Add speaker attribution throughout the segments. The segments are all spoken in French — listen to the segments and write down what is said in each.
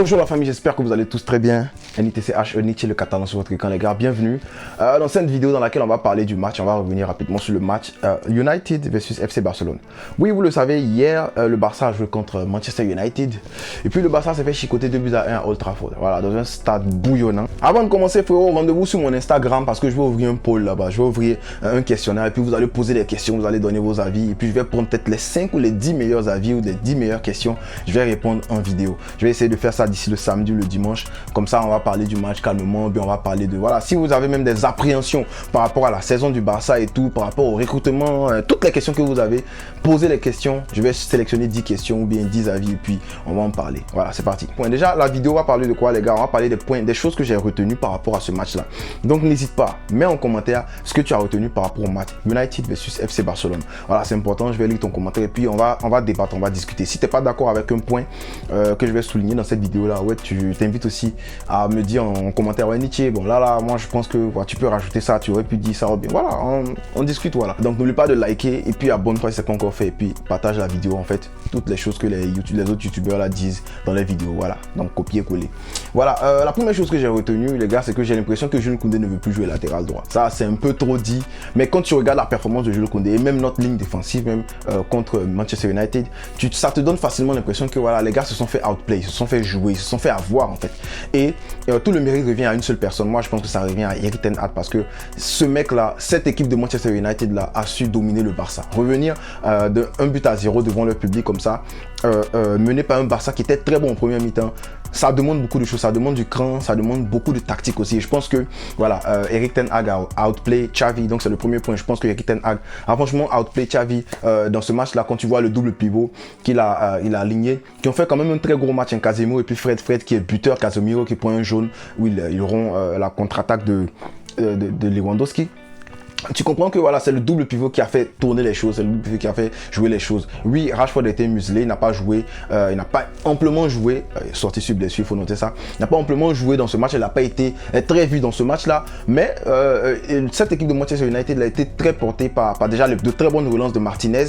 Speaker 1: Bonjour la famille, j'espère que vous allez tous très bien. NITCH, Nietzsche, le catalan sur votre écran les gars, bienvenue dans cette vidéo dans laquelle on va parler du match. On va revenir rapidement sur le match United versus FC Barcelone. Oui, vous le savez, hier le Barça a joué contre Manchester United et puis le Barça s'est fait chicoter 2-1 à Old Trafford, voilà, dans un stade bouillonnant. Avant de commencer, frérot, rendez-vous sur mon Instagram parce que je vais ouvrir un poll là-bas, je vais ouvrir un questionnaire et puis vous allez poser des questions, vous allez donner vos avis et puis je vais prendre peut-être les 5 ou les 10 meilleurs avis ou les 10 meilleures questions, je vais répondre en vidéo. Je vais essayer de faire ça d'ici le samedi ou le dimanche, comme ça on va parler du match calmement, puis on va parler de, voilà, si vous avez même des appréhensions par rapport à la saison du Barça et tout, par rapport au recrutement, toutes les questions que vous avez, posez les questions, je vais sélectionner 10 questions ou bien 10 avis et puis on va en parler. Voilà, c'est parti. Bon, déjà la vidéo va parler de quoi les gars? On va parler des points, des choses que j'ai retenues par rapport à ce match là. Donc n'hésite pas, mets en commentaire ce que tu as retenu par rapport au match United versus FC Barcelone. Voilà, c'est important, je vais lire ton commentaire et puis on va débattre, on va discuter. Si tu n'es pas d'accord avec un point que je vais souligner dans cette vidéo là, ouais, tu t'invites aussi à me dire en commentaire, ouais Nietzsche, bon là moi je pense que voilà, tu peux rajouter ça, tu aurais pu dire ça, ou bien voilà, on discute, voilà. Donc n'oublie pas de liker et puis abonne-toi si c'est pas encore fait et puis partage la vidéo, en fait toutes les choses que les autres youtubeurs là disent dans les vidéos, voilà, donc copier-coller. Voilà, la première chose que j'ai retenue les gars, c'est que j'ai l'impression que Jules Koundé ne veut plus jouer latéral droit. Ça c'est un peu trop dit, mais quand tu regardes la performance de Jules Koundé et même notre ligne défensive même contre Manchester United, ça te donne facilement l'impression que voilà, les gars se sont fait outplay, ils se sont fait jouer, ils se sont fait avoir en fait. Et tout le mérite revient à une seule personne. Moi je pense que ça revient à Erik ten Hag parce que ce mec là, cette équipe de Manchester United là a su dominer le Barça, revenir de 1-0 devant le public comme ça, mené par un Barça qui était très bon en première mi-temps. Ça demande beaucoup de choses, ça demande du cran, ça demande beaucoup de tactique aussi. Et je pense que voilà, Erik ten Hag a outplay Xavi, donc c'est le premier point. Je pense que Erik ten Hag a franchement outplay Xavi dans ce match là. Quand tu vois le double pivot qu'il a aligné, qui ont fait quand même un très gros match, Casemiro et puis Fred qui est le buteur, Casemiro qui prend un jaune où ils auront la contre-attaque de Lewandowski. Tu comprends que voilà, c'est le double pivot qui a fait tourner les choses, c'est le double pivot qui a fait jouer les choses. Oui, Rashford a été muselé, il n'a pas joué, il n'a pas amplement joué, sorti sur blessure, il faut noter ça. Il n'a pas amplement joué dans ce match, il n'a pas été très vu dans ce match-là, mais cette équipe de Manchester United a été très portée par déjà de très bonnes relances de Martinez,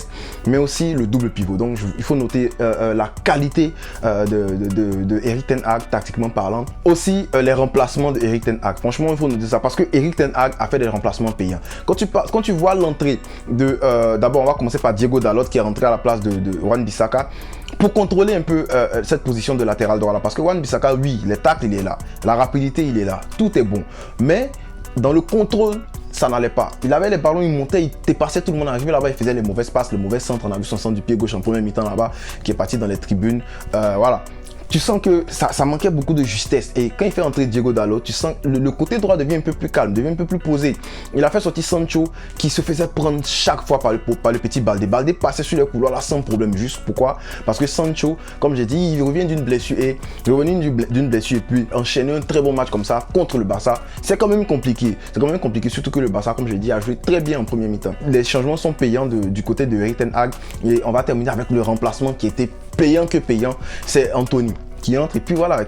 Speaker 1: mais aussi le double pivot. Donc il faut noter la qualité de Erik ten Hag, tactiquement parlant. Aussi les remplacements de Erik ten Hag. Franchement, il faut noter ça parce que Erik ten Hag a fait des remplacements payants. Quand tu vois l'entrée de... D'abord, on va commencer par Diego Dalot qui est rentré à la place de Wan-Bissaka pour contrôler un peu cette position de latéral droit là. Parce que Wan-Bissaka, oui, les tacles, il est là. La rapidité, il est là. Tout est bon. Mais dans le contrôle, ça n'allait pas. Il avait les ballons, il montait, il dépassait tout le monde. Arrivé là-bas, il faisait les mauvaises passes, le mauvais centre. On a vu son centre du pied gauche en premier mi-temps là-bas qui est parti dans les tribunes. Voilà. Tu sens que ça manquait beaucoup de justesse. Et quand il fait entrer Diego Dalot, tu sens que le côté droit devient un peu plus calme, devient un peu plus posé. Il a fait sortir Sancho qui se faisait prendre chaque fois par le petit Baldé. Baldé passait sur les couloirs là sans problème. Juste pourquoi? Parce que Sancho, comme j'ai dit, il revient d'une blessure et puis enchaîner un très bon match comme ça contre le Barça, c'est quand même compliqué. C'est quand même compliqué, surtout que le Barça, comme je l'ai dit, a joué très bien en première mi-temps. Les changements sont payants du côté de Erik ten Hag et on va terminer avec le remplacement qui était payant que payant, c'est Anthony qui entre et puis voilà,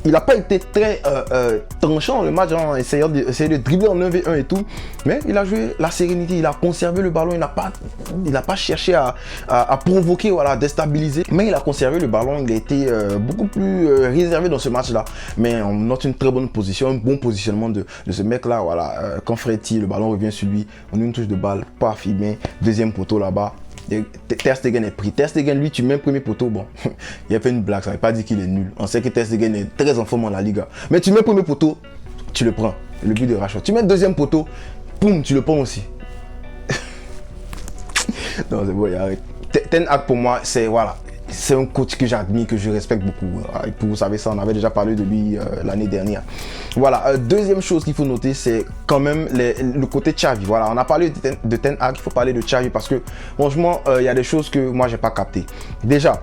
Speaker 1: il n'a pas été très tranchant dans le match, hein, essayant de dribbler en 1v1 et tout, mais il a joué la sérénité, il a conservé le ballon, il n'a pas cherché à provoquer, voilà, à déstabiliser, mais il a conservé le ballon, il a été beaucoup plus réservé dans ce match là, mais on note une très bonne position, un bon positionnement de ce mec là, voilà, quand Freddy, le ballon revient sur lui, on a une touche de balle, paf, il met deuxième poteau là-bas. Ter Stegen est pris. Ter Stegen, lui, tu mets un premier poteau, bon, il a fait une blague, ça ne veut pas dire qu'il est nul. On sait que Ter Stegen est très en forme dans la Liga. Mais tu mets un premier poteau, tu le prends. Le but de Rashford. Tu mets un deuxième poteau, poum, tu le prends aussi. Non, c'est bon, arrête. Ten Hag pour moi, c'est voilà. C'est un coach que j'admire, que je respecte beaucoup. Et puis vous savez ça, on avait déjà parlé de lui l'année dernière. Voilà, deuxième chose qu'il faut noter, c'est quand même le côté Xavi. Voilà, on a parlé de Ten Hag, il faut parler de Xavi parce que franchement, il y a des choses que moi, j'ai pas capté. Déjà,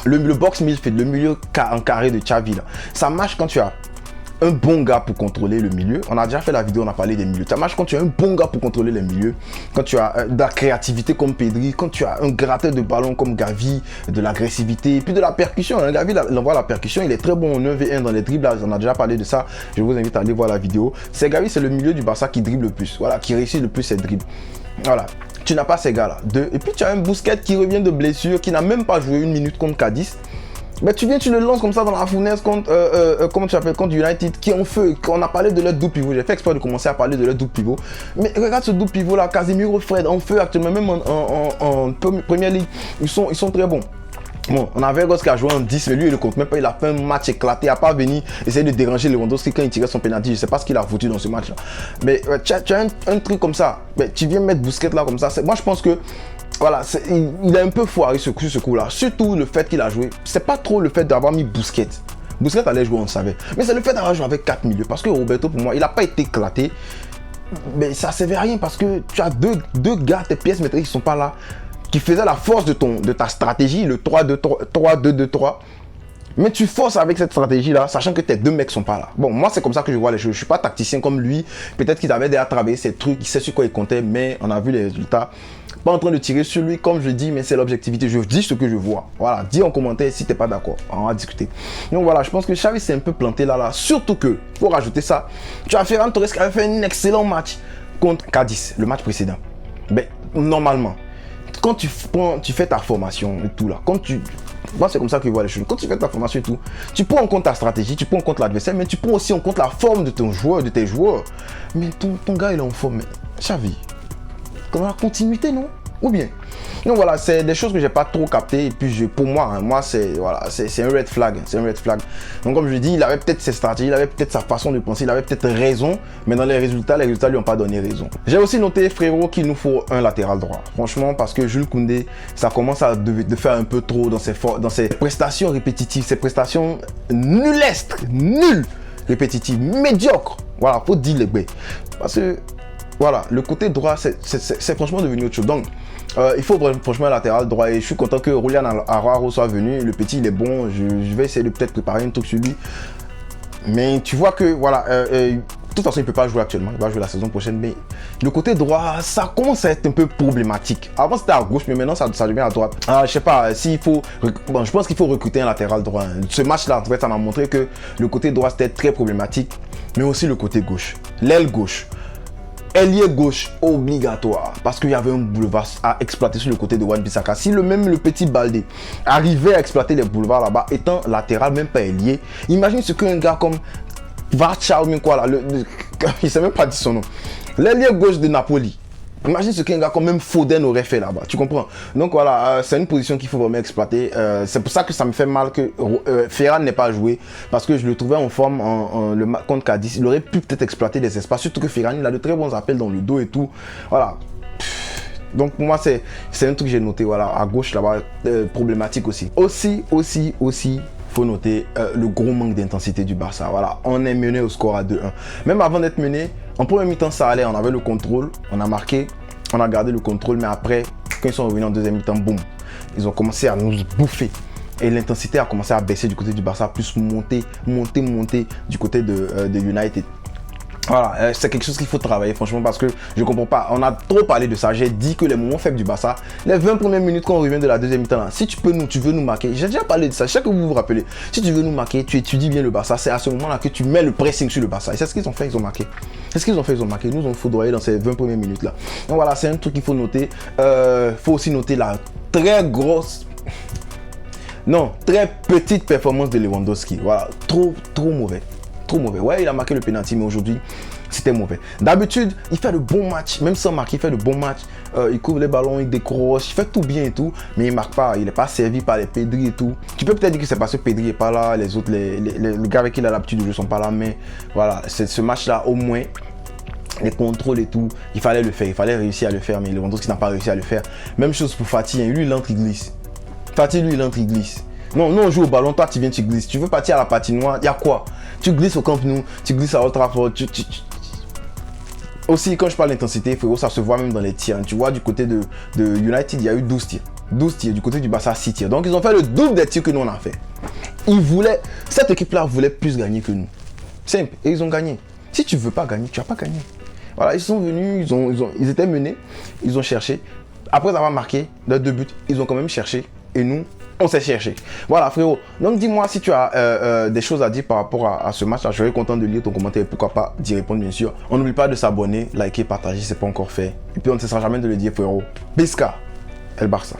Speaker 1: le box midfield, le milieu en carré de Xavi, là, ça marche quand tu as un bon gars pour contrôler le milieu. On a déjà fait la vidéo, on a parlé des milieux. Ça marche quand tu as un bon gars pour contrôler les milieux, quand tu as de la créativité comme Pedri, quand tu as un gratteur de ballon comme Gavi, de l'agressivité, et puis de la percussion. Hein. Gavi, il envoie la percussion, il est très bon en 1v1 dans les dribbles. On a déjà parlé de ça. Je vous invite à aller voir la vidéo. C'est Gavi, c'est le milieu du Barça qui dribble le plus. Voilà, qui réussit le plus ses dribbles. Voilà. Tu n'as pas ces gars-là. Et puis tu as un Busquets qui revient de blessure, qui n'a même pas joué une minute contre Cadiz. Mais tu viens, tu le lances comme ça dans la fournaise contre, comment tu appelles, contre United, qui ont feu. On a parlé de leur double pivot. J'ai fait exprès de commencer à parler de leur double pivot. Mais regarde ce double pivot là, Casemiro, Fred, en feu actuellement, même en première ligue, ils sont très bons. Bon, on avait Ross qui a joué en 10, mais lui il ne compte même pas, il a fait un match éclaté, il n'a pas venu essayer de déranger Lewandowski quand il tirait son penalty. Je ne sais pas ce qu'il a foutu dans ce match là. Mais tu as un truc comme ça, mais tu viens mettre Busquets là comme ça. Moi je pense que voilà, il a un peu foiré ce coup là. Surtout le fait qu'il a joué, c'est pas trop le fait d'avoir mis Busquets. Busquets allait jouer, on le savait. Mais c'est le fait d'avoir joué avec 4 milieux. Parce que Roberto, pour moi, il n'a pas été éclaté. Mais ça ne servait à rien parce que tu as deux gars, tes pièces maîtresses qui ne sont pas là, qui faisaient la force de ta stratégie, le 3-2-2-3. Mais tu forces avec cette stratégie-là, sachant que tes deux mecs sont pas là. Bon, moi, c'est comme ça que je vois les choses. Je suis pas tacticien comme lui. Peut-être qu'ils avaient déjà travaillé ces trucs, il sait sur quoi il comptait, mais on a vu les résultats. Pas en train de tirer sur lui, comme je dis, mais c'est l'objectivité. Je dis ce que je vois. Voilà, dis en commentaire si t'es pas d'accord. On va discuter. Donc voilà, je pense que Xavi s'est un peu planté là. Surtout que, pour rajouter ça, tu as Ferran Torres qui avait fait un excellent match contre Cadiz, le match précédent. Mais normalement, quand tu fais ta formation et tout là, moi c'est comme ça que je vois les choses. Quand tu fais ta formation et tout, tu prends en compte ta stratégie, tu prends en compte l'adversaire, mais tu prends aussi en compte la forme de tes joueurs. Mais ton gars il est en forme, mais Xavi, dans la continuité, non? Ou bien? Donc voilà, c'est des choses que j'ai pas trop capté. Et puis pour moi, c'est un red flag. C'est un red flag. Donc comme je dis, il avait peut-être ses stratégies, il avait peut-être sa façon de penser, il avait peut-être raison, mais dans les résultats lui ont pas donné raison. J'ai aussi noté, frérot, qu'il nous faut un latéral droit. Franchement, parce que Jules Koundé, ça commence à de faire un peu trop dans ses prestations répétitives, ses prestations nullestres, nulles, répétitives, médiocres. Voilà, faut dire les baies. Parce que voilà, le côté droit, c'est franchement devenu autre chose. Donc, il faut franchement un latéral droit. Et je suis content que Julian Araujo soit venu. Le petit, il est bon. Je vais essayer de peut-être préparer un truc sur lui. Mais tu vois que, voilà, de toute façon, il ne peut pas jouer actuellement. Il va jouer la saison prochaine. Mais le côté droit, ça commence à être un peu problématique. Avant, c'était à gauche, mais maintenant, ça devient à droite. Je sais pas, s'il faut... Bon, je pense qu'il faut recruter un latéral droit. Ce match-là, en fait, ça m'a montré que le côté droit, c'était très problématique. Mais aussi le côté gauche. L'aile gauche. Ailier gauche obligatoire parce qu'il y avait un boulevard à exploiter sur le côté de Wan-Bissaka. Si le petit Baldé arrivait à exploiter les boulevards là-bas, étant latéral, même pas ailier, imagine ce qu'un gars comme Varcha ou bien quoi là, il ne sait même pas dire son nom. L'ailier gauche de Napoli. Imagine ce qu'un gars comme même Foden aurait fait là-bas, tu comprends? Donc voilà, c'est une position qu'il faut vraiment exploiter. C'est pour ça que ça me fait mal que Ferran n'ait pas joué, parce que je le trouvais en forme contre Cadiz. Il aurait pu peut-être exploiter des espaces, surtout que Ferran, il a de très bons appels dans le dos et tout. Voilà. Donc pour moi, c'est un truc que j'ai noté, voilà, à gauche là-bas, problématique aussi. Aussi, faut noter le gros manque d'intensité du Barça. Voilà, on est mené au score à 2-1. Même avant d'être mené, en première mi-temps, ça allait, on avait le contrôle, on a marqué, on a gardé le contrôle, mais après, quand ils sont revenus en deuxième mi-temps, boum, ils ont commencé à nous bouffer. Et l'intensité a commencé à baisser du côté du Barça, plus monter du côté de United. Voilà, c'est quelque chose qu'il faut travailler franchement parce que je comprends pas. On a trop parlé de ça. J'ai dit que les moments faibles du Barça, les 20 premières minutes quand on revient de la deuxième mi-temps, si tu veux nous marquer, j'ai déjà parlé de ça, je sais que vous vous rappelez. Si tu veux nous marquer, tu étudies bien le Barça, c'est à ce moment-là que tu mets le pressing sur le Barça. Et c'est ce qu'ils ont fait, ils ont marqué. C'est ce qu'ils ont fait, ils ont marqué. Ils nous ont foudroyé dans ces 20 premières minutes là. Donc voilà, c'est un truc qu'il faut noter. Faut aussi noter la très petite performance de Lewandowski. Voilà, trop mauvais. Trop mauvais. Ouais, il a marqué le penalty, mais aujourd'hui, c'était mauvais. D'habitude, il fait de bons matchs, même sans marquer, il fait de bons matchs. Il couvre les ballons, il décroche, il fait tout bien et tout, mais il marque pas. Il n'est pas servi par les Pedri et tout. Tu peux peut-être dire que c'est parce que Pedri n'est pas là, les autres, les gars avec qui il a l'habitude de jouer sont pas là, mais voilà, ce match-là, au moins, les contrôles et tout, il fallait le faire, il fallait réussir à le faire, mais Lewandowski n'a pas réussi à le faire. Même chose pour Fatih, hein. Lui, il entre, il glisse. Fatih, lui, il entre, il glisse. Non, on joue au ballon, toi tu viens, tu glisses. Tu veux partir à la patinoire, il y a quoi? Tu glisses au Camp Nou, tu glisses à Old Trafford. Aussi, quand je parle d'intensité, ça se voit même dans les tirs. Tu vois, du côté de United, il y a eu 12 tirs. 12 tirs. Du côté du Barça, 6 tirs. Donc, ils ont fait le double des tirs que nous, on a fait. Cette équipe-là voulait plus gagner que nous. Simple. Et ils ont gagné. Si tu ne veux pas gagner, tu n'as pas gagné. Voilà, ils sont venus, ils étaient menés, ils ont cherché. Après avoir marqué leurs 2 buts, ils ont quand même cherché. Et nous, on s'est cherché. Voilà, frérot. Donc, dis-moi si tu as des choses à dire par rapport à ce match-là. Je serais content de lire ton commentaire et pourquoi pas d'y répondre, bien sûr. On n'oublie pas de s'abonner, liker, partager, c'est pas encore fait. Et puis, on ne cessera jamais de le dire, frérot. Bisca, El Barça.